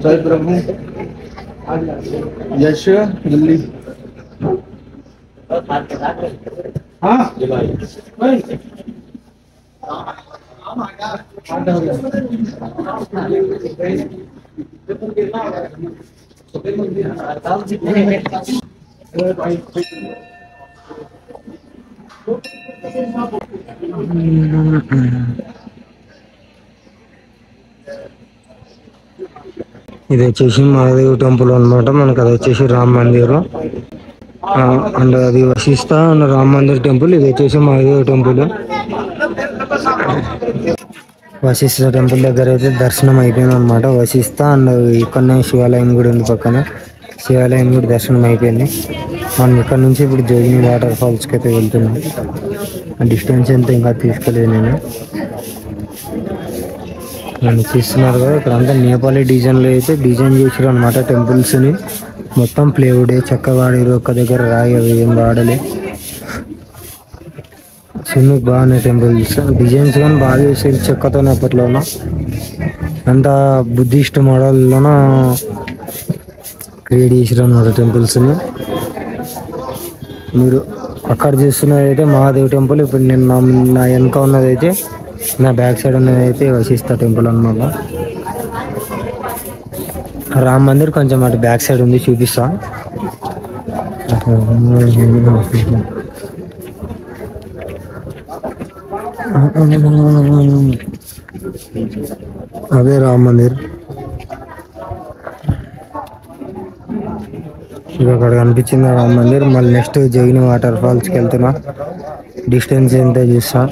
जय प्रभु यश दिल्ली ఇది వచ్చేసి మహాదేవ్ టెంపుల్ అన్నమాట. మనకు అది వచ్చేసి రామ్ మందిర్ అండ్ అది వశిష్ట అండ్ రామ్ మందిర్ టెంపుల్. ఇది వచ్చేసి మహాదేవ్ టెంపుల్. వశిష్ట టెంపుల్ దగ్గర అయితే దర్శనం అయిపోయింది అనమాట. వశిష్ట అండ్ ఇక్కడనే శివాలయం కూడా ఉంది పక్కన. శివాలయం కూడా దర్శనం అయిపోయింది. మనం ఇక్కడ నుంచి ఇప్పుడు జోగిని వాటర్ ఫాల్స్కి అయితే వెళ్తున్నాం. డిస్టెన్స్ ఎంత ఇంకా తీసుకోలేదు నేను. నన్ను చూస్తున్నారు కదా, ఇక్కడ అంతా నేపాలీ డిజైన్లో అయితే డిజైన్ చేసారు అనమాట టెంపుల్స్ని. మొత్తం ప్లేవుడే చక్కగా వాడారు. ఒక్క దగ్గర రాయి అవి ఏం వాడలే. చిన్న బాగున్నాయి టెంపుల్స్. డిజైన్స్ కానీ బాగా చేసారు చెక్కతోనే. అప్పట్లోన అంతా బుద్ధిస్ట్ మోడల్లోన క్రియేట్ చేసారు అన్నమాట టెంపుల్స్ని. మీరు అక్కడ చూస్తున్నది అయితే మహాదేవ్ టెంపుల్. ఇప్పుడు నేను నా వెనక ఉన్నదైతే, నా బ్యాక్ సైడ్ ఉన్నది అయితే వశిష్ట టెంపుల్ అన్నమాట. రామ్ మందిర్ కొంచెం అటు బ్యాక్ సైడ్ ఉంది, చూపిస్తా. అదే రామ్ మందిర్. అక్కడ కనిపించింది రామ్ మందిర్. మళ్ళీ నెక్స్ట్ జోగిని వాటర్ ఫాల్స్కి వెళ్తున్నా. డిస్టెన్స్ ఎంత చూస్తా.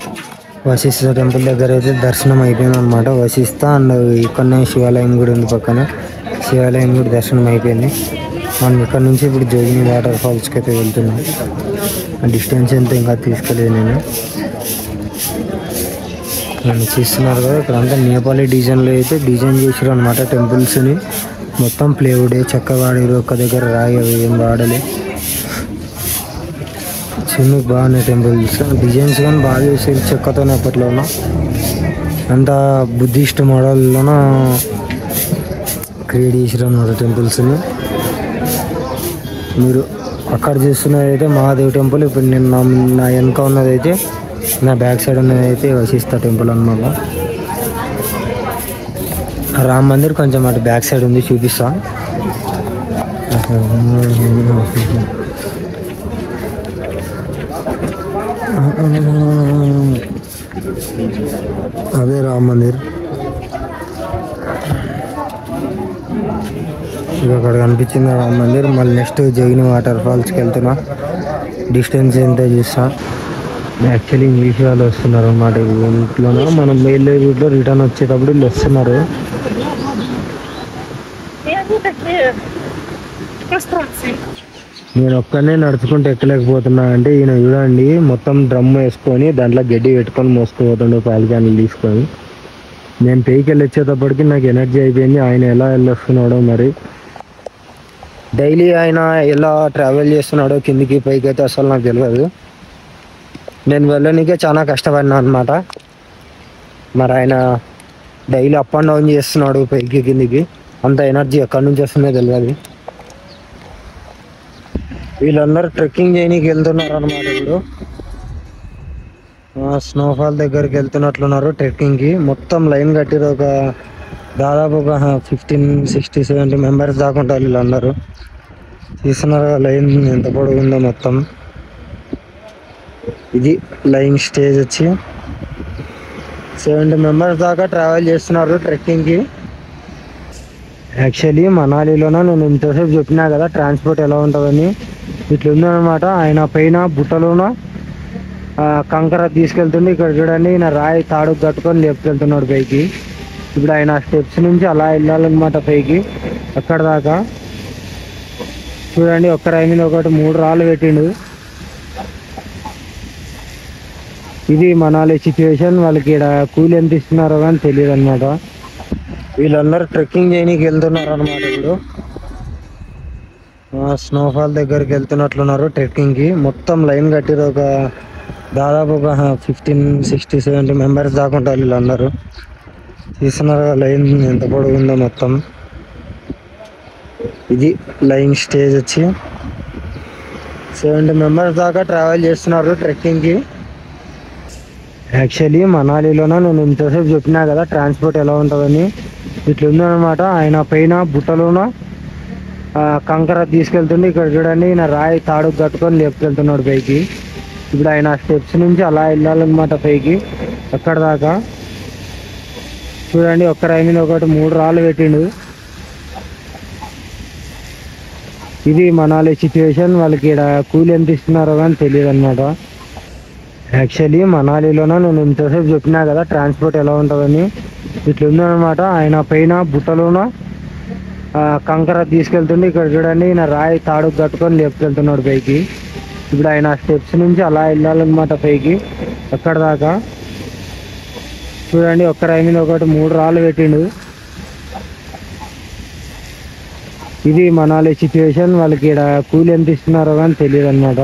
వశిష్ట టెంపుల్ దగ్గర అయితే దర్శనం అయిపోయింది అనమాట. వశిష్ట అండ్ ఇక్కడనే శివాలయం కూడా ఉంది పక్కన. శివాలయం కూడా దర్శనం అయిపోయింది. మనం ఇక్కడ నుంచి ఇప్పుడు జోగిని వాటర్ ఫాల్స్కి అయితే వెళ్తున్నాం. డిస్టెన్స్ ఎంత ఇంకా తీసుకోలేదు నేను. నన్ను చూస్తున్నారు కదా, ఇక్కడ అంతా నేపాలీ డిజైన్లో అయితే డిజైన్ చేసారు అనమాట టెంపుల్స్ని. మొత్తం ప్లేవుడే చక్కగా వాడారు. ఒక్క దగ్గర రాయి అవి ఏం వాడలే. చిన్న బాగున్నాయి టెంపుల్స్. డిజైన్స్ కానీ బాగా చేసారు చెక్కతోనే. అప్పట్లోన అంతా బుద్ధిస్ట్ మోడల్లోన క్రియేట్ చేసారు అన్నమాట టెంపుల్స్ని. మీరు అక్కడ చూస్తున్నది అయితే మహాదేవ్ టెంపుల్. ఇప్పుడు నేను నా వెనక ఉన్నదైతే, నా బ్యాక్ సైడ్ ఉన్నదైతే వశిష్ట టెంపుల్ అన్నమాట. రామ్ మందిర్ కొంచెం అటు బ్యాక్ సైడ్ ఉంది, చూపిస్తా. అదే రామ్ మందిర్. అక్కడ కనిపించింది రామ్ మందిర్. మళ్ళీ నెక్స్ట్ జోగిని వాటర్ ఫాల్స్కి వెళ్తున్నా. డిస్టెన్స్ ఎంత చూస్తా. యాక్చువల్లీ ఇంగ్లీష్ వాళ్ళు వస్తున్నారు అన్నమాట. ఇంట్లోనే మనం వెళ్ళే రూట్లో రిటర్న్ వచ్చేటప్పుడు వీళ్ళు వస్తున్నారు. నేను ఒక్కనే నడుచుకుంటూ ఎక్కలేకపోతున్నా. అంటే ఈయన చూడండి, మొత్తం డ్రమ్ వేసుకొని దాంట్లో గడ్డి పెట్టుకొని మోసుకుపోతుండే పాలు క్యాన్లు తీసుకొని. నేను పైకి వెళ్ళి వచ్చేటప్పటికి నాకు ఎనర్జీ అయిపోయింది. ఆయన ఎలా వెళ్ళొస్తున్నాడో మరి. డైలీ ఆయన ఎలా ట్రావెల్ చేస్తున్నాడో కిందికి పైకి అయితే అసలు నాకు తెలియదు. నేను వెళ్ళడానికే చాలా కష్టపడినా అనమాట. మరి ఆయన డైలీ అప్ అండ్ డౌన్ చేస్తున్నాడు పైకి కిందికి. అంత ఎనర్జీ ఎక్కడి నుంచి వస్తుందో తెలియదు. వీళ్ళందరూ ట్రెక్కింగ్ చేయడానికి వెళ్తున్నారు అనమాట. ఇప్పుడు స్నోఫాల్ దగ్గరికి వెళ్తున్నట్లున్నారు ట్రెక్కింగ్కి. మొత్తం లైన్ కట్టిరు. ఒక దాదాపు ఒక 15-60-70 మెంబర్స్ దాకా ఉంటారు వీళ్ళందరూ. చూస్తున్నారు లైన్ ఎంత పొడుగుందో మొత్తం. ఇది లైన్ స్టేజ్ వచ్చి 70 మెంబర్స్ దాకా ట్రావెల్ చేస్తున్నారు ట్రెక్కింగ్కి. యాక్చువల్లీ మనాలిలోనే నేను ఇంతసేపు చెప్పినా కదా ట్రాన్స్పోర్ట్ ఎలా ఉంటుందని. ఇట్లా ఉందన్నమాట. ఆయన పైన బుట్టలోన కంకర తీసుకెళ్తుండే. ఇక్కడ చూడండి, ఈయన రాయి తాడు కట్టుకొని లేపుకెళ్తున్నాడు పైకి. ఇప్పుడు ఆయన స్టెప్స్ నుంచి అలా వెళ్ళాలన్నమాట పైకి, అక్కడ దాకా. చూడండి, ఒక్క రాయి మీద ఒకటి 3 రాళ్ళు పెట్టిండు. ఇది మనాలి సిచ్యువేషన్. వాళ్ళకి ఇక్కడ కూలి ఎంత ఇస్తున్నారో కానీ తెలియదు అనమాట. వీళ్ళందరూ ట్రెక్కింగ్ చేయడానికి వెళ్తున్నారు అనమాట. ఇప్పుడు స్నోఫాల్ దగ్గరికి వెళ్తున్నట్లున్నారు ట్రెక్కింగ్ కి. మొత్తం లైన్ కట్టిరు. దాదాపు ఒక 15, 60, 70 మెంబర్స్ దాకా ఉంటారు వీళ్ళందరూ. చూస్తున్నారు లైన్ ఎంత పొడుగుందో మొత్తం. ఇది లైన్ స్టేజ్ వచ్చి 70 మెంబర్స్ దాకా ట్రావెల్ చేస్తున్నారు ట్రెక్కింగ్ కి. యాక్చువల్లీ మనాలిలోన నేను ఇంతసేపు చెప్పినా కదా ట్రాన్స్పోర్ట్ ఎలా ఉంటుందని. ఇట్లుందనమాట. ఆయన పైన బుట్టలోన కంకర తీసుకెళ్తుండే. ఇక్కడ చూడండి ఈయన రాయి తాడు కట్టుకొని లేపుకెళ్తున్నాడు పైకి. ఇప్పుడు ఆయన స్టెప్స్ నుంచి అలా వెళ్ళాలన్నమాట పైకి అక్కడ దాకా. చూడండి ఒక్క రాయి మీద ఒకటి 3 రాళ్ళు పెట్టిండు. ఇది మనాలి సిచ్యువేషన్. వాళ్ళకి ఇక్కడ కూలి ఎంత ఇస్తున్నారో కానీ తెలియదు అనమాట. యాక్చువల్లీ మనాలిలోన నేను ఇంతసేపు చెప్పినా కదా ట్రాన్స్పోర్ట్ ఎలా ఉంటుందని. ఇట్లుందనమాట. ఆయన పైన బుట్టలోన కంకర తీసుకెళ్తుండే. ఇక్కడ చూడండి ఈయన రాయి తాడు కట్టుకొని లేపుకెళ్తున్నాడు పైకి. ఇప్పుడు ఆయన స్టెప్స్ నుంచి అలా వెళ్ళాలన్నమాట పైకి అక్కడ దాకా. చూడండి ఒక్క రాయి మీద ఒకటి 3 రాళ్ళు పెట్టిండు. ఇది మనాలి సిచ్యువేషన్. వాళ్ళకి ఇక్కడ కూలి ఎంత ఇస్తున్నారో కానీ తెలియదు అనమాట.